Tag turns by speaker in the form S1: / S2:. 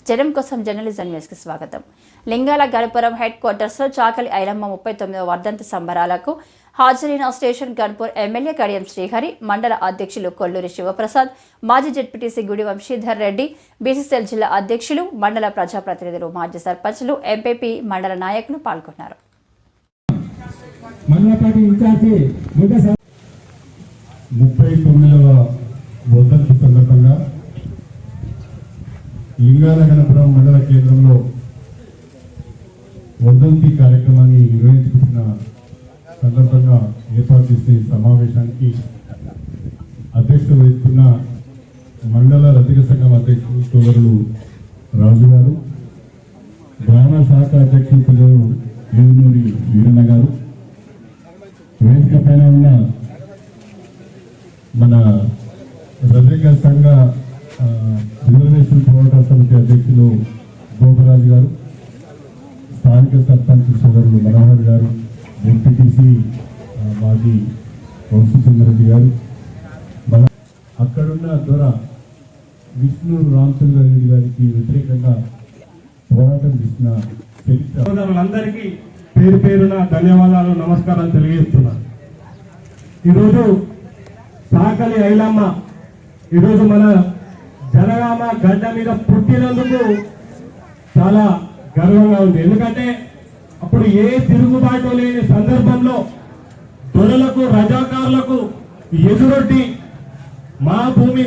S1: జనం కోసం జర్నలిజం న్యూస్కి స్వాగతం. లింగాల గణపురం హెడ్ క్వార్టర్స్లో చాకలి ఐలమ్మ 39వ వర్ధంతి సంబరాలకు హాజరైన స్టేషన్ గన్పూర్ ఎమ్మెల్యే కడియం శ్రీహరి, మండల అధ్యక్షులు కొల్లూరి శివప్రసాద్, మాజీ జెడ్పీటీసీ గుడి వంశీధర్ రెడ్డి, బీసీసీఎల్ జిల్లా అధ్యక్షులు, మండల ప్రజాప్రతినిధులు, మాజీ సర్పంచ్లు, ఎంపీపీ, మండల నాయకులు పాల్గొన్నారు.
S2: వర్ధంతి సందర్భంగా లింగాల గణపురం మండల కేంద్రంలో వర్ధంతి కార్యక్రమాన్ని నిర్వహించుకున్న సందర్భంగా ఏర్పాటు చేసే సమావేశానికి అధ్యక్షత వహిస్తున్న మండల రతిక సంఘం అధ్యక్షులు సోదరులు రాజు గారు, గ్రామ శాఖ అధ్యక్షులు సోదరులు ఏనునూరి వీరన్న గారు, వేదిక పైన ఉన్న మన రతిక సంఘ రిజర్వేషన్ పోరాట సమితి అధ్యక్షులు గోపరాజు గారు, స్థానిక సర్పంచ్ సోదరులు మనోహర్ గారు, ఎంపీటీసీ మాజీ వంశీచంద్రరెడ్డి గారు, అక్కడున్న దొర విష్ణు రామచంద్రారెడ్డి గారికి వ్యతిరేకంగా పోరాటం చేసిన
S3: సోదరులందరికీ పేరు పేరున ధన్యవాదాలు, నమస్కారాలు తెలియజేస్తున్నారు. ఈరోజు చాకలి ఐలమ్మ ఈరోజు మన జనగామ గడ్డ మీద పుట్టినందుకు చాలా గర్వంగా ఉంది. ఎందుకంటే అప్పుడు ఏ తిరుగుబాటు లేని సందర్భంలో దొరలకు, రజాకారులకు ఎదురొడ్డి మా భూమి